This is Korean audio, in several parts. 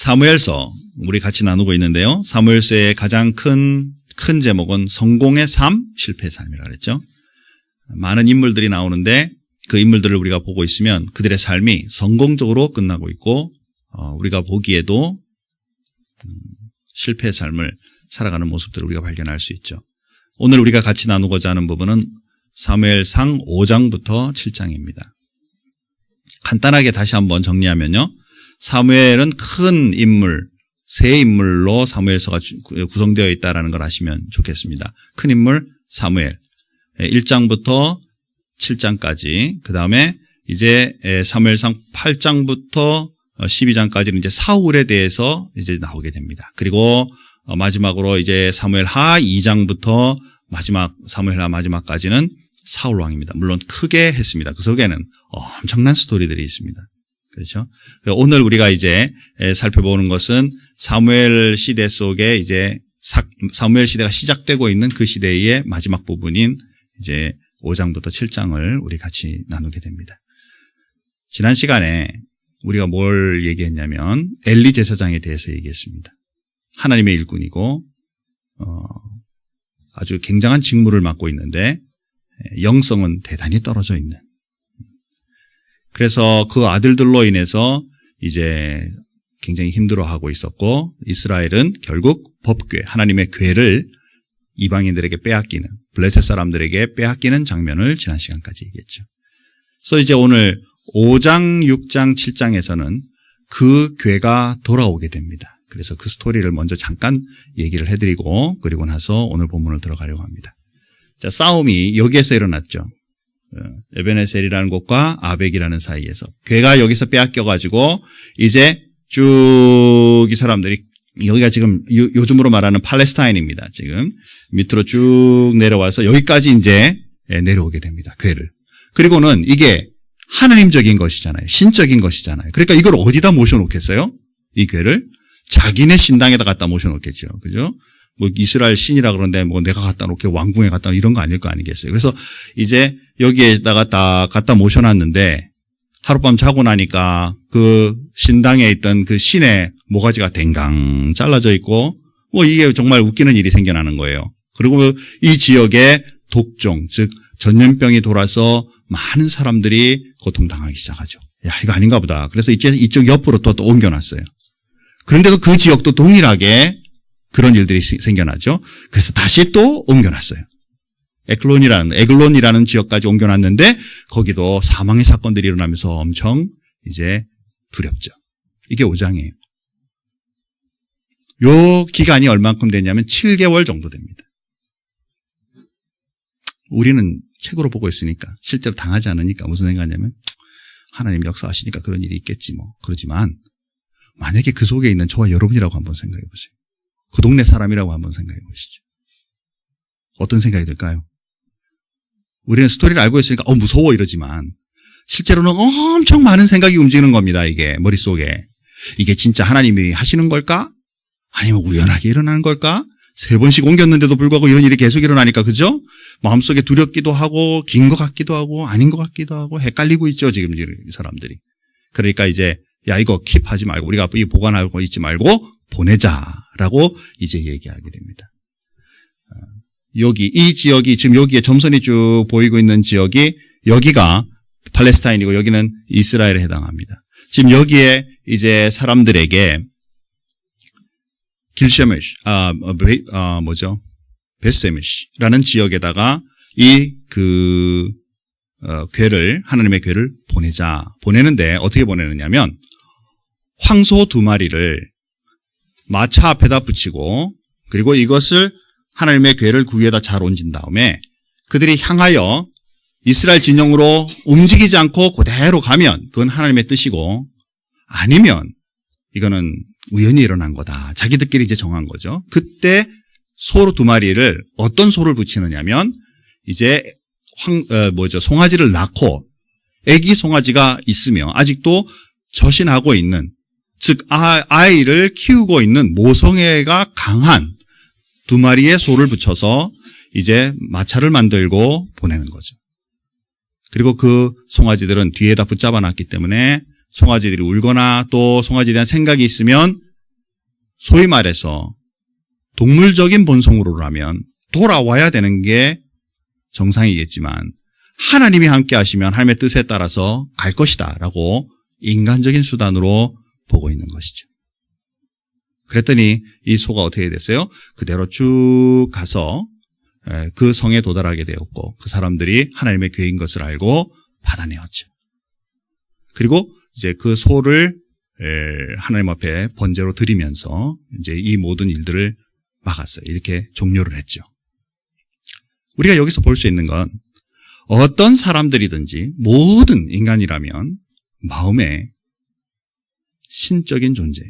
사무엘서 우리 같이 나누고 있는데요. 사무엘서의 가장 큰 제목은 성공의 삶, 실패의 삶이라고 그랬죠. 많은 인물들이 나오는데 그 인물들을 우리가 보고 있으면 그들의 삶이 성공적으로 끝나고 있고 우리가 보기에도 실패의 삶을 살아가는 모습들을 우리가 발견할 수 있죠. 오늘 우리가 같이 나누고자 하는 부분은 사무엘상 5장부터 7장입니다. 간단하게 다시 한번 정리하면요. 사무엘은 큰 인물, 세 인물로 사무엘서가 구성되어 있다는 걸 아시면 좋겠습니다. 큰 인물 사무엘, 1장부터 7장까지, 그 다음에 이제 사무엘상 8장부터 12장까지는 이제 사울에 대해서 이제 나오게 됩니다. 그리고 마지막으로 이제 사무엘하 2장부터 사무엘하 마지막까지는 사울 왕입니다. 물론 크게 했습니다. 그 속에는 엄청난 스토리들이 있습니다. 그렇죠? 오늘 우리가 이제 살펴보는 것은 사무엘 시대 속에 이제 사무엘 시대가 시작되고 있는 그 시대의 마지막 부분인 이제 5장부터 7장을 우리 같이 나누게 됩니다. 지난 시간에 우리가 뭘 얘기했냐면 엘리 제사장에 대해서 얘기했습니다. 하나님의 일꾼이고 아주 굉장한 직무를 맡고 있는데 영성은 대단히 떨어져 있는. 그래서 그 아들들로 인해서 이제 굉장히 힘들어하고 있었고 이스라엘은 결국 법궤, 하나님의 궤를 이방인들에게 빼앗기는, 블레셋 사람들에게 빼앗기는 장면을 지난 시간까지 얘기했죠. 그래서 이제 오늘 5장, 6장, 7장에서는 그 궤가 돌아오게 됩니다. 그래서 그 스토리를 먼저 잠깐 얘기를 해드리고 그리고 나서 오늘 본문을 들어가려고 합니다. 자, 싸움이 여기에서 일어났죠. 에베네셀이라는 곳과 아벡이라는 사이에서 궤가 여기서 빼앗겨가지고 이제 쭉 이 사람들이 여기가 지금 요즘으로 말하는 팔레스타인입니다. 지금 밑으로 쭉 내려와서 여기까지 이제 내려오게 됩니다. 궤를. 그리고는 이게 하나님적인 것이잖아요. 신적인 것이잖아요. 그러니까 이걸 어디다 모셔놓겠어요? 이 궤를 자기네 신당에다 갖다 모셔놓겠죠. 그죠? 뭐 이스라엘 신이라 그러는데 뭐 내가 갖다 놓게 왕궁에 갖다 놓게 이런 거 아닐 거 아니겠어요. 그래서 이제 여기에다가 다 갖다 모셔놨는데 하룻밤 자고 나니까 그 신당에 있던 그 신의 모가지가 댕강 잘라져 있고 뭐 이게 정말 웃기는 일이 생겨나는 거예요. 그리고 이 지역에 독종, 즉 전염병이 돌아서 많은 사람들이 고통당하기 시작하죠. 야, 이거 아닌가 보다. 그래서 이제 이쪽 옆으로 또 옮겨놨어요. 그런데도 그 지역도 동일하게 그런 일들이 생겨나죠. 그래서 다시 또 옮겨놨어요. 에글론이라는 지역까지 옮겨놨는데 거기도 사망의 사건들이 일어나면서 엄청 이제 두렵죠. 이게 5장이에요. 요 기간이 얼만큼 되냐면 7개월 정도 됩니다. 우리는 책으로 보고 있으니까 실제로 당하지 않으니까 무슨 생각하냐면 하나님 역사하시니까 그런 일이 있겠지 뭐. 그러지만 만약에 그 속에 있는 저와 여러분이라고 한번 생각해 보세요. 그 동네 사람이라고 한번 생각해 보시죠. 어떤 생각이 들까요? 우리는 스토리를 알고 있으니까 무서워 이러지만 실제로는 엄청 많은 생각이 움직이는 겁니다. 이게 머릿속에. 이게 진짜 하나님이 하시는 걸까? 아니면 우연하게 일어나는 걸까? 3번씩 옮겼는데도 불구하고 이런 일이 계속 일어나니까 그죠? 마음속에 두렵기도 하고 긴 것 같기도 하고 아닌 것 같기도 하고 헷갈리고 있죠. 지금 이 사람들이. 그러니까 이제 야 이거 킵하지 말고 우리가 이 보관하고 있지 말고 보내자라고 이제 얘기하게 됩니다. 여기 이 지역이 지금 여기에 점선이 쭉 보이고 있는 지역이 여기가 팔레스타인이고 여기는 이스라엘에 해당합니다. 지금 여기에 이제 사람들에게 길셰메시 베세메시라는 지역에다가 이 궤를 하나님의 궤를 보내는데 어떻게 보내느냐면 황소 2마리를 마차 앞에다 붙이고 그리고 이것을 하나님의 궤를 그 위에다 잘 얹은 다음에 그들이 향하여 이스라엘 진영으로 움직이지 않고 그대로 가면 그건 하나님의 뜻이고 아니면 이거는 우연히 일어난 거다. 자기들끼리 이제 정한 거죠. 그때 소 2마리를 어떤 소를 붙이느냐면 이제 송아지를 낳고 아기 송아지가 있으며 아직도 저신하고 있는 즉 아이를 키우고 있는 모성애가 강한 2마리의 소를 붙여서 이제 마차를 만들고 보내는 거죠. 그리고 그 송아지들은 뒤에다 붙잡아 놨기 때문에 송아지들이 울거나 또 송아지에 대한 생각이 있으면 소위 말해서 동물적인 본성으로라면 돌아와야 되는 게 정상이겠지만 하나님이 함께 하시면 하나님의 뜻에 따라서 갈 것이다 라고 인간적인 수단으로 보고 있는 것이죠. 그랬더니 이 소가 어떻게 됐어요? 그대로 쭉 가서 그 성에 도달하게 되었고 그 사람들이 하나님의 계획인 것을 알고 받아내었죠. 그리고 이제 그 소를 하나님 앞에 번제로 드리면서 이제 이 모든 일들을 막았어요. 이렇게 종료를 했죠. 우리가 여기서 볼 수 있는 건 어떤 사람들이든지 모든 인간이라면 마음에 신적인 존재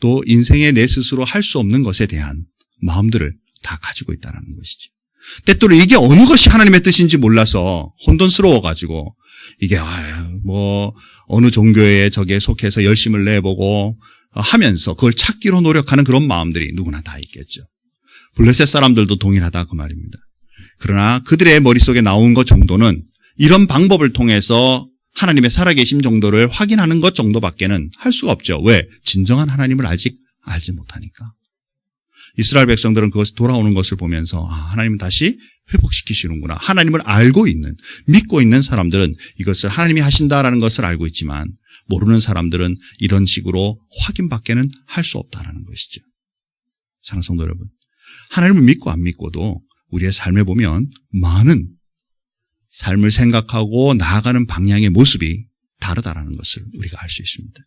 또 인생에 내 스스로 할 수 없는 것에 대한 마음들을 다 가지고 있다는 것이죠. 때때로 이게 어느 것이 하나님의 뜻인지 몰라서 혼돈스러워가지고 이게 어느 종교에 저기에 속해서 열심을 내보고 하면서 그걸 찾기로 노력하는 그런 마음들이 누구나 다 있겠죠. 블레셋 사람들도 동일하다 그 말입니다. 그러나 그들의 머릿속에 나온 것 정도는 이런 방법을 통해서 하나님의 살아계심 정도를 확인하는 것 정도밖에는 할 수가 없죠. 왜? 진정한 하나님을 아직 알지 못하니까. 이스라엘 백성들은 그것이 돌아오는 것을 보면서 하나님은 다시 회복시키시는구나. 하나님을 알고 있는, 믿고 있는 사람들은 이것을 하나님이 하신다라는 것을 알고 있지만 모르는 사람들은 이런 식으로 확인밖에는 할 수 없다라는 것이죠. 사랑하는 성도 여러분, 하나님을 믿고 안 믿고도 우리의 삶에 보면 많은 삶을 생각하고 나아가는 방향의 모습이 다르다라는 것을 우리가 알 수 있습니다.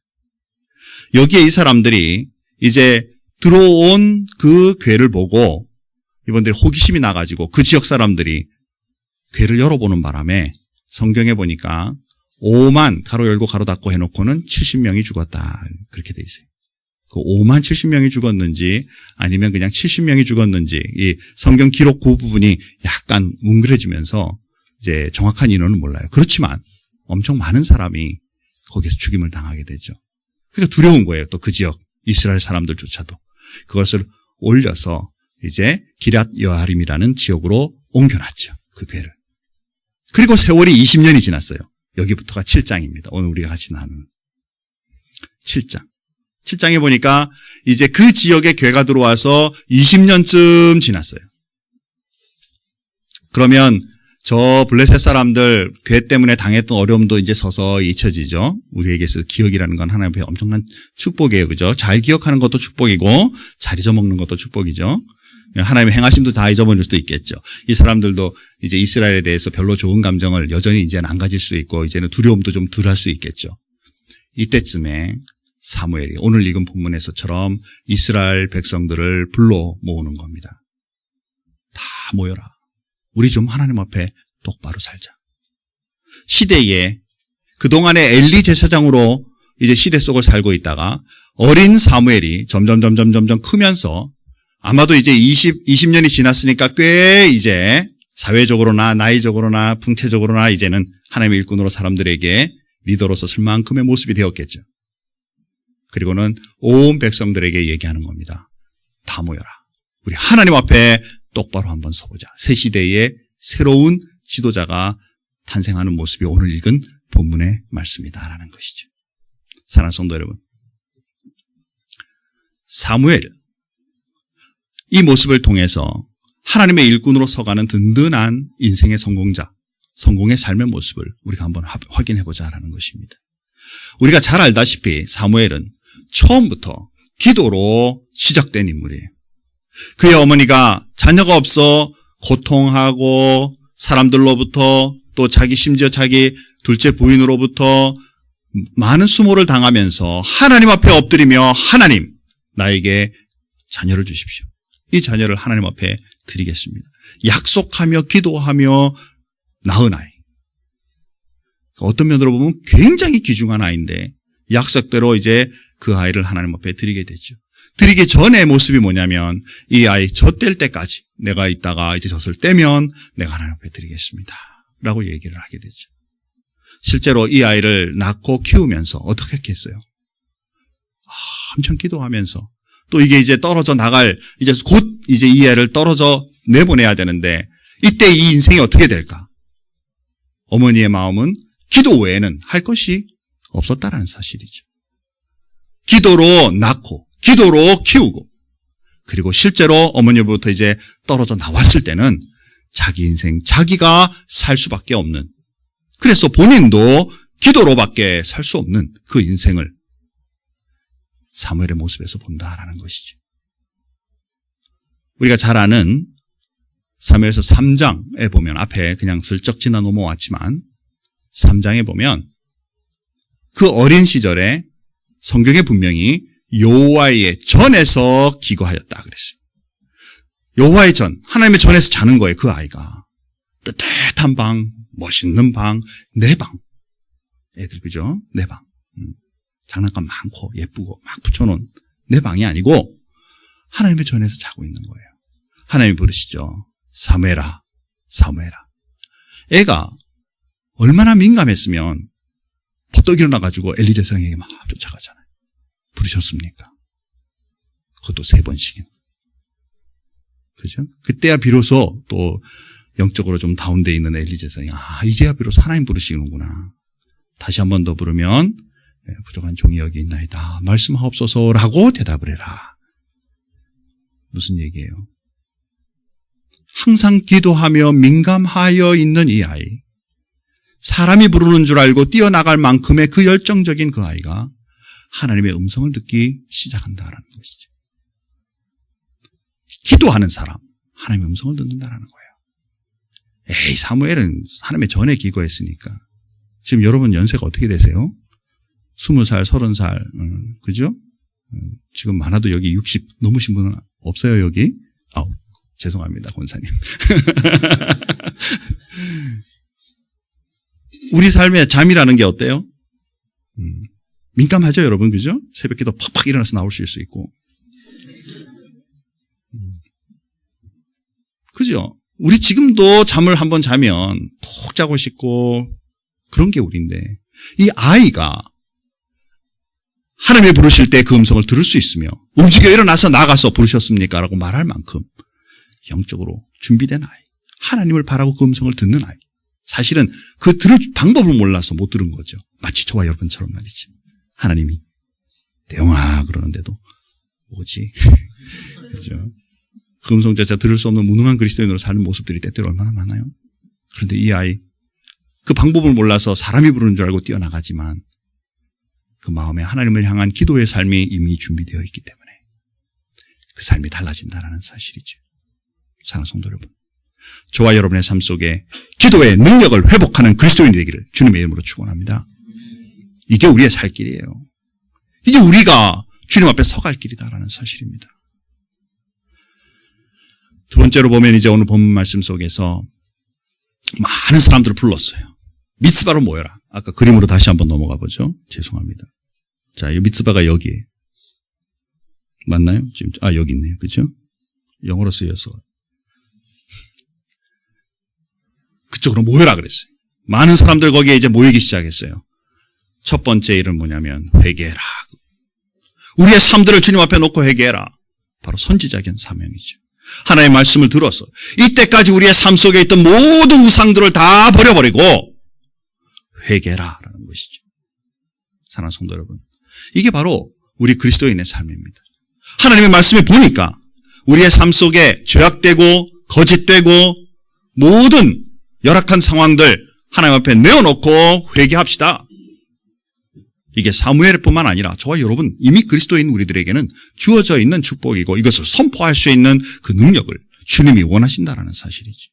여기에 이 사람들이 이제 들어온 그 궤를 보고 이번들이 호기심이 나가지고 그 지역 사람들이 궤를 열어보는 바람에 성경에 보니까 5만 가로 열고 가로 닫고 해놓고는 70명이 죽었다 그렇게 돼 있어요. 그 5만 70명이 죽었는지 아니면 그냥 70명이 죽었는지 이 성경 기록 그 부분이 약간 뭉그러지면서 이제 정확한 인원은 몰라요. 그렇지만 엄청 많은 사람이 거기서 죽임을 당하게 되죠. 그러니까 두려운 거예요. 또 그 지역 이스라엘 사람들조차도 그것을 올려서 이제 기럇 여아림이라는 지역으로 옮겨놨죠. 그 궤를. 그리고 세월이 20년이 지났어요. 여기부터가 7장입니다. 오늘 우리가 같이 나누는 7장. 7장에 보니까 이제 그 지역에 궤가 들어와서 20년쯤 지났어요. 그러면 저 블레셋 사람들 궤 때문에 당했던 어려움도 이제 서서히 잊혀지죠. 우리에게 있어서 기억이라는 건 하나님 앞에 엄청난 축복이에요. 그죠? 잘 기억하는 것도 축복이고 잘 잊어먹는 것도 축복이죠. 하나님의 행하심도 다 잊어버릴 수도 있겠죠. 이 사람들도 이제 이스라엘에 대해서 별로 좋은 감정을 여전히 이제는 안 가질 수 있고 이제는 두려움도 좀 덜 할 수 있겠죠. 이때쯤에 사무엘이 오늘 읽은 본문에서처럼 이스라엘 백성들을 불러 모으는 겁니다. 다 모여라. 우리 좀 하나님 앞에 똑바로 살자. 시대에 그동안에 엘리 제사장으로 이제 시대 속을 살고 있다가 어린 사무엘이 점점 크면서 아마도 이제 20년이 지났으니까 꽤 이제 사회적으로나 나이적으로나 풍채적으로나 이제는 하나님의 일꾼으로 사람들에게 리더로서 쓸 만큼의 모습이 되었겠죠. 그리고는 온 백성들에게 얘기하는 겁니다. 다 모여라. 우리 하나님 앞에 똑바로 한번 서보자. 새 시대의 새로운 지도자가 탄생하는 모습이 오늘 읽은 본문의 말씀이다라는 것이죠. 사랑하는 성도 여러분, 사무엘 이 모습을 통해서 하나님의 일꾼으로 서가는 든든한 인생의 성공자, 성공의 삶의 모습을 우리가 한번 확인해보자라는 것입니다. 우리가 잘 알다시피 사무엘은 처음부터 기도로 시작된 인물이에요. 그의 어머니가 자녀가 없어 고통하고 사람들로부터 또 심지어 자기 둘째 부인으로부터 많은 수모를 당하면서 하나님 앞에 엎드리며 하나님 나에게 자녀를 주십시오. 이 자녀를 하나님 앞에 드리겠습니다. 약속하며 기도하며 낳은 아이. 어떤 면으로 보면 굉장히 귀중한 아이인데 약속대로 이제 그 아이를 하나님 앞에 드리게 되죠. 드리기 전의 모습이 뭐냐면 이 아이 젖될 때까지 내가 있다가 이제 젖을 떼면 내가 하나님 앞에 드리겠습니다 라고 얘기를 하게 되죠. 실제로 이 아이를 낳고 키우면서 어떻게 했겠어요? 엄청 기도하면서 또 이게 이제 떨어져 나갈 이제 곧 이제 이 애를 떨어져 내보내야 되는데 이때 이 인생이 어떻게 될까? 어머니의 마음은 기도 외에는 할 것이 없었다라는 사실이죠. 기도로 낳고 기도로 키우고, 그리고 실제로 어머니로부터 이제 떨어져 나왔을 때는 자기 인생, 자기가 살 수밖에 없는, 그래서 본인도 기도로밖에 살 수 없는 그 인생을 사무엘의 모습에서 본다라는 것이죠. 우리가 잘 아는 사무엘서 3장에 보면, 앞에 그냥 슬쩍 지나 넘어왔지만 3장에 보면 그 어린 시절에 성경에 분명히 여호와의 전에서 기거하였다 그랬어요. 여호와의 전, 하나님의 전에서 자는 거예요. 그 아이가 뜨뜻한 방, 멋있는 방, 내 방, 애들 그죠? 내 방, 장난감 많고 예쁘고 막 붙여놓은 내 방이 아니고 하나님의 전에서 자고 있는 거예요. 하나님이 부르시죠. 사무엘아, 사무엘아. 애가 얼마나 민감했으면 버떡 일어나가지고 엘리 제사장에게 막 쫓아가잖아요. 부르셨습니까? 그것도 3번씩이나. 그죠? 그때야 비로소 또 영적으로 좀 다운되어 있는 엘리 제사장이, 이제야 비로소 하나님 부르시는구나. 다시 한 번 더 부르면 부족한 종이 여기 있나이다. 말씀하옵소서라고 대답을 해라. 무슨 얘기예요? 항상 기도하며 민감하여 있는 이 아이, 사람이 부르는 줄 알고 뛰어나갈 만큼의 그 열정적인 그 아이가 하나님의 음성을 듣기 시작한다라는 것이죠. 기도하는 사람, 하나님의 음성을 듣는다라는 거예요. 에이, 사무엘은 하나님의 전에 기거했으니까. 지금 여러분 연세가 어떻게 되세요? 20살, 30살, 그죠? 지금 많아도 여기 60 넘으신 분은 없어요, 여기? 죄송합니다, 권사님. 우리 삶에 잠이라는 게 어때요? 민감하죠, 여러분, 그죠? 새벽기도 팍팍 일어나서 나오실 수 있고. 그죠? 우리 지금도 잠을 한번 자면 푹 자고 싶고 그런 게 우리인데, 이 아이가 하나님이 부르실 때 그 음성을 들을 수 있으며 움직여 일어나서 나가서 부르셨습니까? 라고 말할 만큼 영적으로 준비된 아이, 하나님을 바라고 그 음성을 듣는 아이. 사실은 그 들을 방법을 몰라서 못 들은 거죠. 마치 저와 여러분처럼 말이지. 하나님이 대영아 그러는데도 뭐지? 그렇죠? 그 음성조차 들을 수 없는 무능한 그리스도인으로 사는 모습들이 때때로 얼마나 많아요. 그런데 이 아이, 그 방법을 몰라서 사람이 부르는 줄 알고 뛰어나가지만 그 마음에 하나님을 향한 기도의 삶이 이미 준비되어 있기 때문에 그 삶이 달라진다는 사실이죠. 사랑하는 성도 여러분, 저와 여러분의 삶 속에 기도의 능력을 회복하는 그리스도인이 되기를 주님의 이름으로 축원합니다. 이게 우리의 살 길이에요. 이게 우리가 주님 앞에 서갈 길이다라는 사실입니다. 두 번째로 보면 이제 오늘 본문 말씀 속에서 많은 사람들을 불렀어요. 미츠바로 모여라. 아까 그림으로 다시 한번 넘어가 보죠. 죄송합니다. 자, 이 미츠바가 여기에 맞나요? 지금 여기 있네요. 그렇죠? 영어로 쓰여서 그쪽으로 모여라 그랬어요. 많은 사람들 거기에 이제 모이기 시작했어요. 첫 번째 일은 뭐냐면 회개해라. 우리의 삶들을 주님 앞에 놓고 회개해라. 바로 선지자적인 사명이죠. 하나님의 말씀을 들어서 이때까지 우리의 삶 속에 있던 모든 우상들을 다 버려버리고 회개라라는 것이죠. 사랑하는 성도 여러분, 이게 바로 우리 그리스도인의 삶입니다. 하나님의 말씀에 보니까 우리의 삶 속에 죄악되고 거짓되고 모든 열악한 상황들 하나님 앞에 내어놓고 회개합시다. 이게 사무엘뿐만 아니라 저와 여러분, 이미 그리스도인 우리들에게는 주어져 있는 축복이고 이것을 선포할 수 있는 그 능력을 주님이 원하신다는 사실이죠.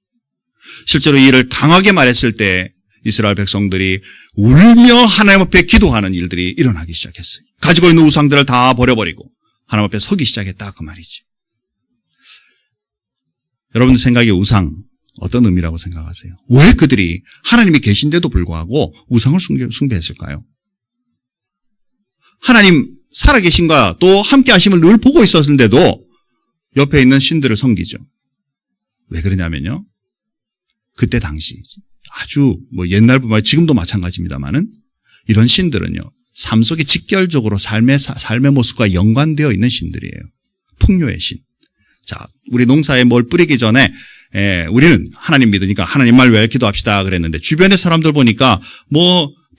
실제로 이 일을 강하게 말했을 때 이스라엘 백성들이 울며 하나님 앞에 기도하는 일들이 일어나기 시작했어요. 가지고 있는 우상들을 다 버려버리고 하나님 앞에 서기 시작했다 그 말이죠. 여러분들 생각에 우상 어떤 의미라고 생각하세요? 왜 그들이 하나님이 계신데도 불구하고 우상을 숭배했을까요? 하나님 살아계신과 또 함께 하심을 늘 보고 있었는데도 옆에 있는 신들을 섬기죠. 왜 그러냐면요, 그때 당시 아주 옛날뿐만 아니라 지금도 마찬가지입니다만은 이런 신들은요, 삶 속에 직결적으로 삶의 모습과 연관되어 있는 신들이에요. 풍요의 신. 자, 우리 농사에 뭘 뿌리기 전에 우리는 하나님 믿으니까 하나님 말 외에 기도합시다 그랬는데 주변의 사람들 보니까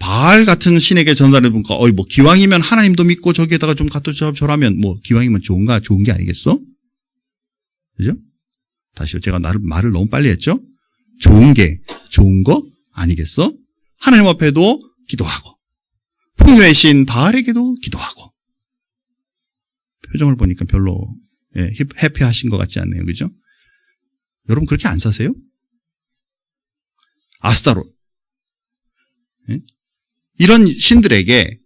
바알 같은 신에게 전달해 보니까 뭐 기왕이면 하나님도 믿고 저기에다가 좀 갖다 절하면 뭐 기왕이면 좋은 게 아니겠어? 그죠? 다시요. 제가 말을 너무 빨리 했죠? 좋은 거 아니겠어? 하나님 앞에도 기도하고 풍요의 신 바알에게도 기도하고. 표정을 보니까 별로 해피하신 것 같지 않네요. 그죠? 여러분 그렇게 안 사세요? 아스타롯. 이런 신들에게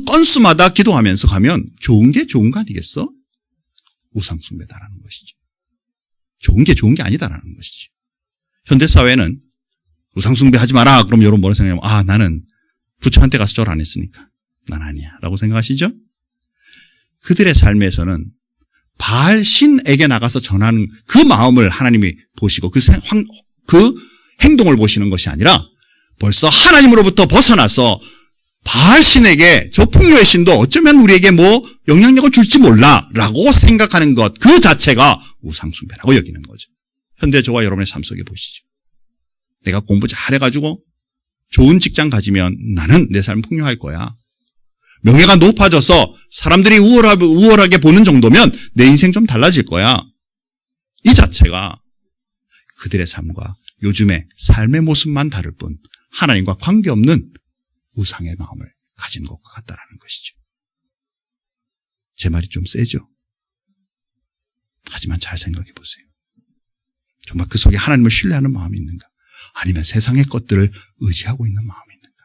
건수마다 기도하면서 가면 좋은 거 아니겠어? 우상숭배다라는 것이죠. 좋은 게 아니다라는 것이죠. 현대사회는 우상숭배하지 마라. 그럼 여러분 뭐라 생각하면 나는 부처한테 가서 절 안 했으니까 난 아니야 라고 생각하시죠? 그들의 삶에서는 바알 신에게 나가서 전하는 그 마음을 하나님이 보시고 그 행동을 보시는 것이 아니라 벌써 하나님으로부터 벗어나서 바알 신에게 저 풍요의 신도 어쩌면 우리에게 뭐 영향력을 줄지 몰라 라고 생각하는 것 그 자체가 우상숭배라고 여기는 거죠. 현대 저와 여러분의 삶 속에 보시죠. 내가 공부 잘해가지고 좋은 직장 가지면 나는 내 삶 풍요할 거야. 명예가 높아져서 사람들이 우월하게 보는 정도면 내 인생 좀 달라질 거야. 이 자체가 그들의 삶과 요즘의 삶의 모습만 다를 뿐 하나님과 관계없는 우상의 마음을 가진 것과 같다라는 것이죠. 제 말이 좀 세죠? 하지만 잘 생각해 보세요. 정말 그 속에 하나님을 신뢰하는 마음이 있는가? 아니면 세상의 것들을 의지하고 있는 마음이 있는가?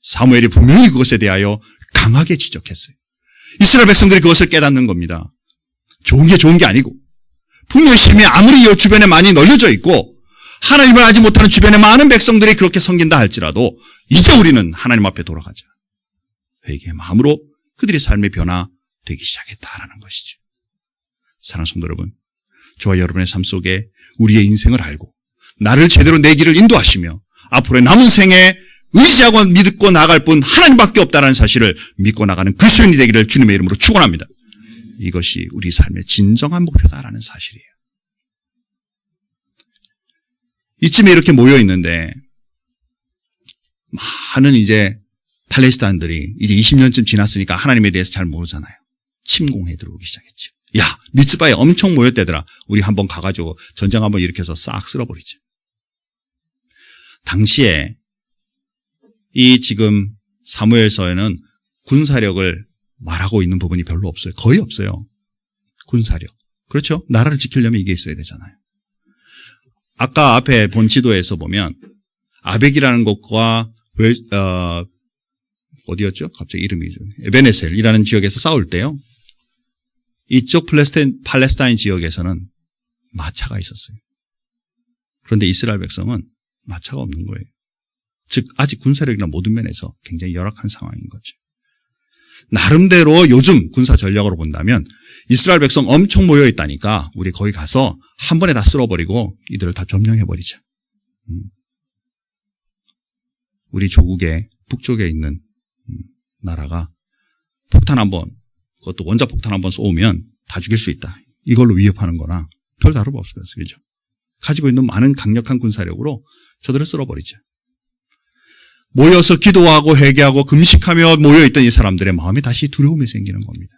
사무엘이 분명히 그것에 대하여 강하게 지적했어요. 이스라엘 백성들이 그것을 깨닫는 겁니다. 좋은 게 아니고 풍요의 심이 아무리 이 주변에 많이 널려져 있고 하나님을 알지 못하는 주변의 많은 백성들이 그렇게 섬긴다 할지라도 이제 우리는 하나님 앞에 돌아가자. 회개의 마음으로 그들의 삶의 변화되기 시작했다라는 것이죠. 사랑하는 성도 여러분, 저와 여러분의 삶 속에 우리의 인생을 알고 나를 제대로 내 길을 인도하시며 앞으로의 남은 생에 의지하고 믿고 나갈 뿐 하나님밖에 없다는 사실을 믿고 나가는 그리스도인이 되기를 주님의 이름으로 축원합니다. 이것이 우리 삶의 진정한 목표다라는 사실이에요. 이쯤에 이렇게 모여 있는데 많은 이제 팔레스타인들이 이제 20년쯤 지났으니까 하나님에 대해서 잘 모르잖아요. 침공해 들어오기 시작했죠. 야, 미츠바에 엄청 모였대더라. 우리 한번 가가지고 전쟁 한번 일으켜서 싹 쓸어버리죠. 당시에 이 지금 사무엘서에는 군사력을 말하고 있는 부분이 별로 없어요. 거의 없어요. 군사력. 그렇죠? 나라를 지키려면 이게 있어야 되잖아요. 아까 앞에 본 지도에서 보면 아벡이라는 곳과 어디였죠? 갑자기 이름이 에베네셀이라는 지역에서 싸울 때요. 이쪽 팔레스타인 지역에서는 마차가 있었어요. 그런데 이스라엘 백성은 마차가 없는 거예요. 즉 아직 군사력이나 모든 면에서 굉장히 열악한 상황인 거죠. 나름대로 요즘 군사 전략으로 본다면 이스라엘 백성 엄청 모여 있다니까 우리 거기 가서 한 번에 다 쓸어버리고 이들을 다 점령해버리자. 우리 조국의 북쪽에 있는 나라가 폭탄 한번, 그것도 원자폭탄 한번 쏘면 다 죽일 수 있다. 이걸로 위협하는 거나 별 다름 없어요. 그죠? 가지고 있는 많은 강력한 군사력으로 저들을 쓸어버리자. 모여서 기도하고 회개하고 금식하며 모여있던 이 사람들의 마음에 다시 두려움이 생기는 겁니다.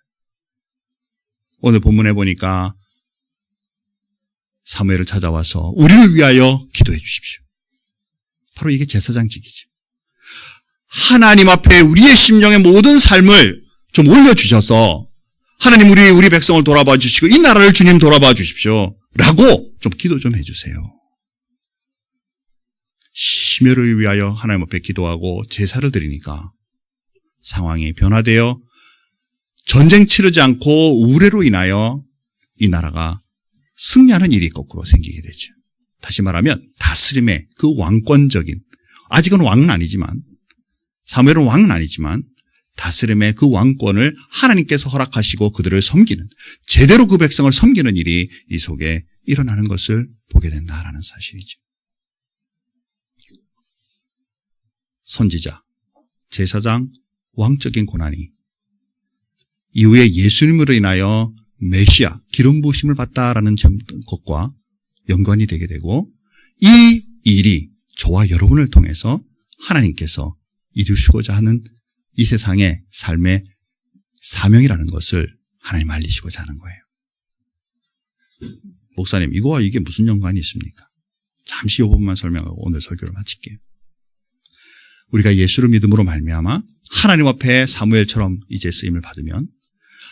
오늘 본문에 보니까 사무엘을 찾아와서 우리를 위하여 기도해 주십시오. 바로 이게 제사장직이죠. 하나님 앞에 우리의 심령의 모든 삶을 좀 올려주셔서 하나님 우리 백성을 돌아봐 주시고 이 나라를 주님 돌아봐 주십시오. 라고 좀 기도 좀 해주세요. 심혈을 위하여 하나님 앞에 기도하고 제사를 드리니까 상황이 변화되어 전쟁 치르지 않고 우레로 인하여 이 나라가 승리하는 일이 거꾸로 생기게 되죠. 다시 말하면 다스림의 그 왕권적인, 아직은 왕은 아니지만, 사무엘은 왕은 아니지만 다스림의 그 왕권을 하나님께서 허락하시고 그들을 섬기는, 제대로 그 백성을 섬기는 일이 이 속에 일어나는 것을 보게 된다라는 사실이죠. 선지자, 제사장, 왕적인 고난이 이후에 예수님으로 인하여 메시아, 기름 부으심을 받다라는 것과 연관이 되게 되고 이 일이 저와 여러분을 통해서 하나님께서 이루시고자 하는 이 세상의 삶의 사명이라는 것을 하나님 알리시고자 하는 거예요. 목사님, 이거와 이게 무슨 연관이 있습니까? 잠시 이 부분만 설명하고 오늘 설교를 마칠게요. 우리가 예수를 믿음으로 말미암아 하나님 앞에 사무엘처럼 이제 쓰임을 받으면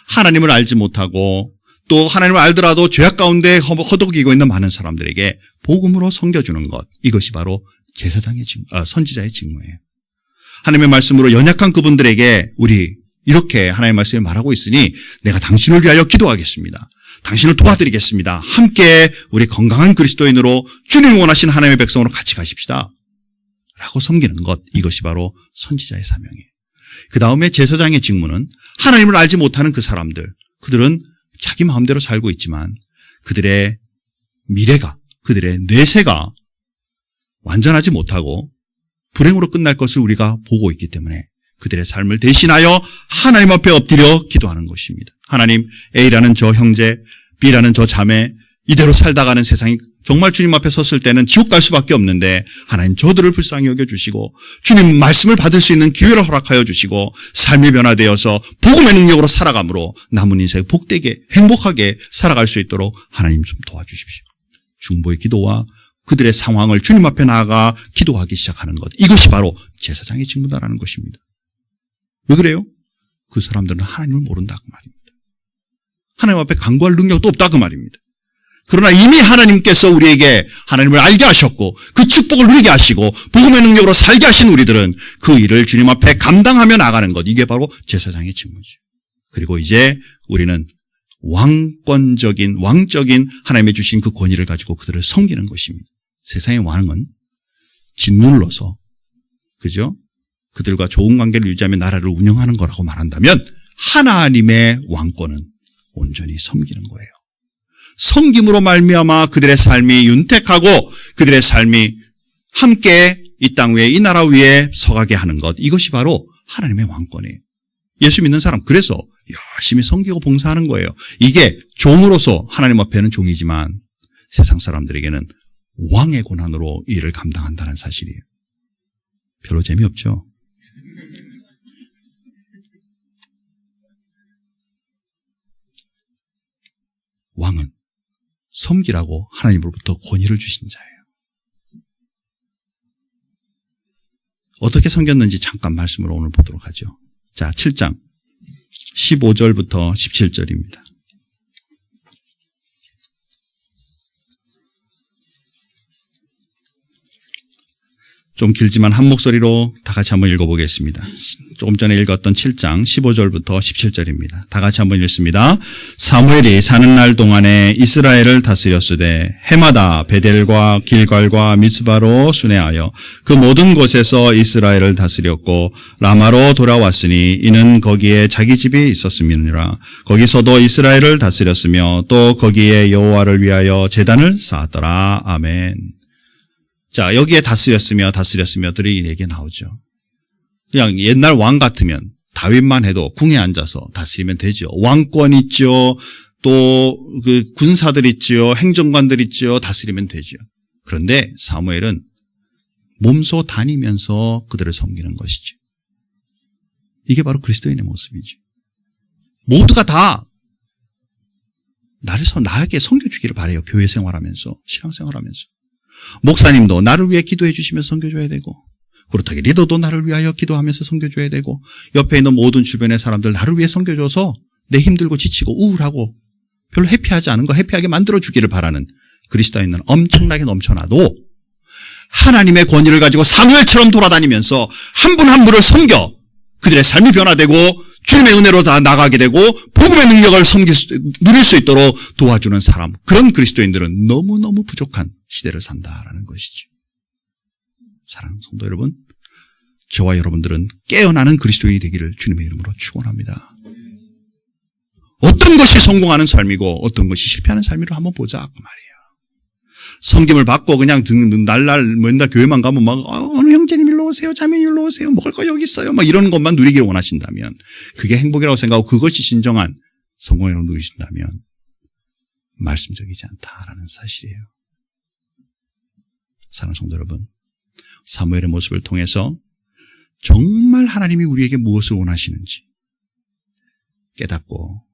하나님을 알지 못하고 또 하나님을 알더라도 죄악 가운데 허덕이고 있는 많은 사람들에게 복음으로 섬겨주는 것, 이것이 바로 제사장의 선지자의 직무예요. 하나님의 말씀으로 연약한 그분들에게 우리 이렇게 하나님의 말씀에 말하고 있으니 내가 당신을 위하여 기도하겠습니다. 당신을 도와드리겠습니다. 함께 우리 건강한 그리스도인으로 주님이 원하신 하나님의 백성으로 같이 가십시다. 라고 섬기는 것, 이것이 바로 선지자의 사명이에요. 그 다음에 제사장의 직무는 하나님을 알지 못하는 그 사람들, 그들은 자기 마음대로 살고 있지만 그들의 미래가, 그들의 내세가 완전하지 못하고 불행으로 끝날 것을 우리가 보고 있기 때문에 그들의 삶을 대신하여 하나님 앞에 엎드려 기도하는 것입니다. 하나님, A라는 저 형제, B라는 저 자매, 이대로 살다가는 세상이 정말 주님 앞에 섰을 때는 지옥 갈 수밖에 없는데 하나님 저들을 불쌍히 여겨주시고 주님 말씀을 받을 수 있는 기회를 허락하여 주시고 삶이 변화되어서 복음의 능력으로 살아감으로 남은 인생 복되게 행복하게 살아갈 수 있도록 하나님 좀 도와주십시오. 중보의 기도와 그들의 상황을 주님 앞에 나아가 기도하기 시작하는 것, 이것이 바로 제사장의 직무다라는 것입니다. 왜 그래요? 그 사람들은 하나님을 모른다 그 말입니다. 하나님 앞에 간구할 능력도 없다 그 말입니다. 그러나 이미 하나님께서 우리에게 하나님을 알게 하셨고 그 축복을 누리게 하시고 복음의 능력으로 살게 하신 우리들은 그 일을 주님 앞에 감당하며 나가는 것, 이게 바로 제사장의 직무죠. 그리고 이제 우리는 왕적인 하나님의 주신 그 권위를 가지고 그들을 섬기는 것입니다. 세상의 왕은 짓눌러서, 그죠? 그들과 좋은 관계를 유지하며 나라를 운영하는 거라고 말한다면 하나님의 왕권은 온전히 섬기는 거예요. 섬김으로 말미암아 그들의 삶이 윤택하고 그들의 삶이 함께 이 땅 위에, 이 나라 위에 서가게 하는 것, 이것이 바로 하나님의 왕권이에요. 예수 믿는 사람, 그래서 열심히 섬기고 봉사하는 거예요. 이게 종으로서 하나님 앞에는 종이지만 세상 사람들에게는 왕의 권한으로 이 일을 감당한다는 사실이에요. 별로 재미없죠? 왕은 섬기라고 하나님으로부터 권위를 주신 자예요. 어떻게 섬겼는지 잠깐 말씀으로 오늘 보도록 하죠. 자, 7장 15절부터 17절입니다. 좀 길지만 한 목소리로 다 같이 한번 읽어보겠습니다. 조금 전에 읽었던 7장 15절부터 17절입니다. 다 같이 한번 읽습니다. 사무엘이 사는 날 동안에 이스라엘을 다스렸으되 해마다 베델과 길갈과 미스바로 순회하여 그 모든 곳에서 이스라엘을 다스렸고 라마로 돌아왔으니 이는 거기에 자기 집이 있었음이니라. 거기서도 이스라엘을 다스렸으며 또 거기에 여호와를 위하여 제단을 쌓았더라. 아멘. 자, 여기에 다스렸으며들이 얘기 나오죠. 그냥 옛날 왕 같으면 다윗만 해도 궁에 앉아서 다스리면 되죠. 왕권 있죠. 또 그 군사들 있죠. 행정관들 있죠. 다스리면 되죠. 그런데 사무엘은 몸소 다니면서 그들을 섬기는 것이죠. 이게 바로 그리스도인의 모습이죠. 모두가 다 나에게 섬겨주기를 바라요. 교회 생활하면서, 신앙생활하면서. 목사님도 나를 위해 기도해 주시면서 섬겨줘야 되고, 그렇다기 리더도 나를 위하여 기도하면서 섬겨줘야 되고, 옆에 있는 모든 주변의 사람들 나를 위해 섬겨줘서 내 힘들고 지치고 우울하고 별로 해피하지 않은 거 해피하게 만들어주기를 바라는 그리스도인은 엄청나게 넘쳐나도 하나님의 권위를 가지고 사무엘처럼 돌아다니면서 한 분 한 분을 섬겨 그들의 삶이 변화되고 주님의 은혜로 다 나가게 되고 복음의 능력을 누릴 수 있도록 도와주는 사람, 그런 그리스도인들은 너무너무 부족한 시대를 산다라는 것이죠. 사랑하는 성도 여러분, 저와 여러분들은 깨어나는 그리스도인이 되기를 주님의 이름으로 축원합니다. 어떤 것이 성공하는 삶이고 어떤 것이 실패하는 삶이를 한번 보자 그 말이에요. 섬김을 받고 그냥 맨날 교회만 가면 막 어느 형제님 일로 오세요, 자매님 일로 오세요, 먹을 거 여기 있어요, 막 이런 것만 누리기를 원하신다면, 그게 행복이라고 생각하고 그것이 진정한 성공이라고 누리신다면 말씀적이지 않다라는 사실이에요. 사랑하는 성도 여러분, 사무엘의 모습을 통해서 정말 하나님이 우리에게 무엇을 원하시는지 깨닫고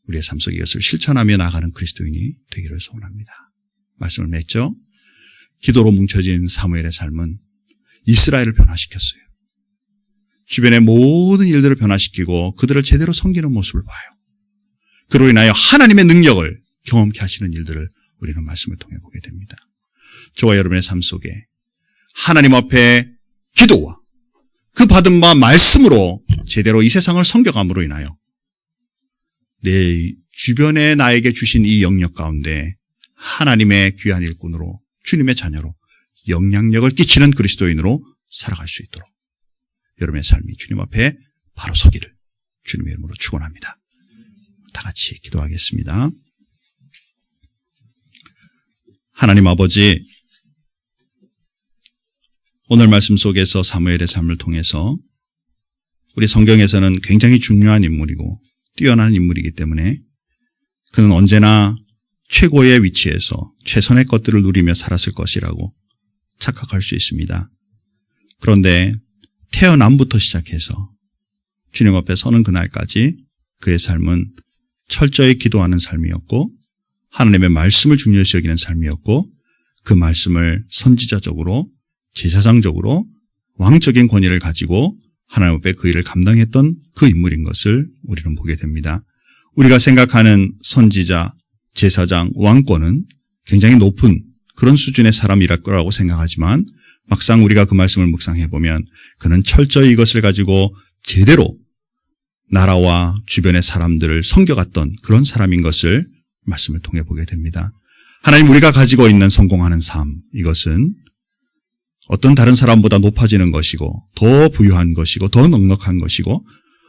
우리의 삶 속에 이것을 실천하며 나가는 그리스도인이 되기를 소원합니다. 말씀을 맺죠. 기도로 뭉쳐진 사무엘의 삶은 이스라엘을 변화시켰어요. 주변의 모든 일들을 변화시키고 그들을 제대로 섬기는 모습을 봐요. 그로 인하여 하나님의 능력을 경험케 하시는 일들을 우리는 말씀을 통해 보게 됩니다. 저와 여러분의 삶 속에 하나님 앞에 기도와 그 받은 바 말씀으로 제대로 이 세상을 섬겨감으로 인하여 내 주변에 나에게 주신 이 영역 가운데 하나님의 귀한 일꾼으로 주님의 자녀로 영향력을 끼치는 그리스도인으로 살아갈 수 있도록 여러분의 삶이 주님 앞에 바로 서기를 주님의 이름으로 축원합니다. 다 같이 기도하겠습니다. 하나님 아버지, 오늘 말씀 속에서 사무엘의 삶을 통해서 우리 성경에서는 굉장히 중요한 인물이고 뛰어난 인물이기 때문에 그는 언제나 최고의 위치에서 최선의 것들을 누리며 살았을 것이라고 착각할 수 있습니다. 그런데 태어남부터 시작해서 주님 앞에 서는 그날까지 그의 삶은 철저히 기도하는 삶이었고 하나님의 말씀을 중요시 여기는 삶이었고 그 말씀을 선지자적으로 제사장적으로 왕적인 권위를 가지고 하나님 앞에 그 일을 감당했던 그 인물인 것을 우리는 보게 됩니다. 우리가 생각하는 선지자, 제사장, 왕권은 굉장히 높은 그런 수준의 사람이랄 거라고 생각하지만 막상 우리가 그 말씀을 묵상해보면 그는 철저히 이것을 가지고 제대로 나라와 주변의 사람들을 섬겨갔던 그런 사람인 것을 말씀을 통해 보게 됩니다. 하나님, 우리가 가지고 있는 성공하는 삶, 이것은 어떤 다른 사람보다 높아지는 것이고 더 부유한 것이고 더 넉넉한 것이고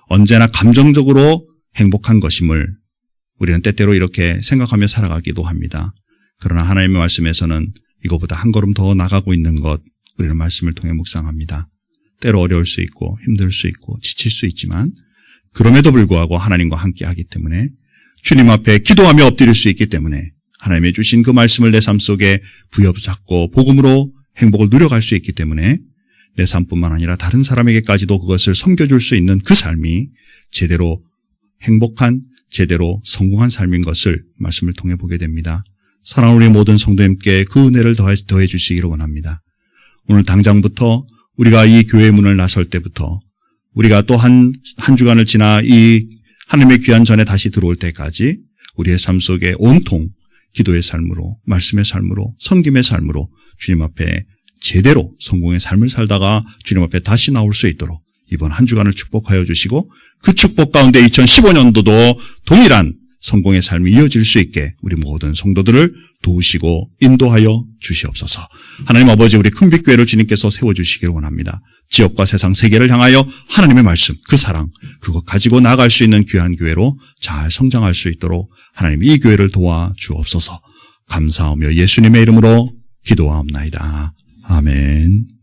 언제나 감정적으로 행복한 것임을 우리는 때때로 이렇게 생각하며 살아가기도 합니다. 그러나 하나님의 말씀에서는 이거보다 한 걸음 더 나가고 있는 것, 우리는 말씀을 통해 묵상합니다. 때로 어려울 수 있고 힘들 수 있고 지칠 수 있지만 그럼에도 불구하고 하나님과 함께 하기 때문에 주님 앞에 기도하며 엎드릴 수 있기 때문에 하나님의 주신 그 말씀을 내 삶 속에 부여잡고 복음으로 행복을 누려갈 수 있기 때문에 내 삶뿐만 아니라 다른 사람에게까지도 그것을 섬겨줄 수 있는 그 삶이 제대로 행복한, 제대로 성공한 삶인 것을 말씀을 통해 보게 됩니다. 사랑하는 우리 모든 성도님께 그 은혜를 더해 주시기를 원합니다. 오늘 당장부터 우리가 이 교회 문을 나설 때부터 우리가 또 한 주간을 지나 이 하나님의 귀한 전에 다시 들어올 때까지 우리의 삶 속에 온통 기도의 삶으로, 말씀의 삶으로, 섬김의 삶으로 주님 앞에 제대로 성공의 삶을 살다가 주님 앞에 다시 나올 수 있도록 이번 한 주간을 축복하여 주시고 그 축복 가운데 2015년도도 동일한 성공의 삶이 이어질 수 있게 우리 모든 성도들을 도우시고 인도하여 주시옵소서. 하나님 아버지, 우리 큰빛교회를 주님께서 세워주시기를 원합니다. 지역과 세상 세계를 향하여 하나님의 말씀, 그 사랑, 그것 가지고 나아갈 수 있는 귀한 교회로 잘 성장할 수 있도록 하나님 이 교회를 도와주옵소서. 감사하며 예수님의 이름으로 기도하옵나이다. 아멘.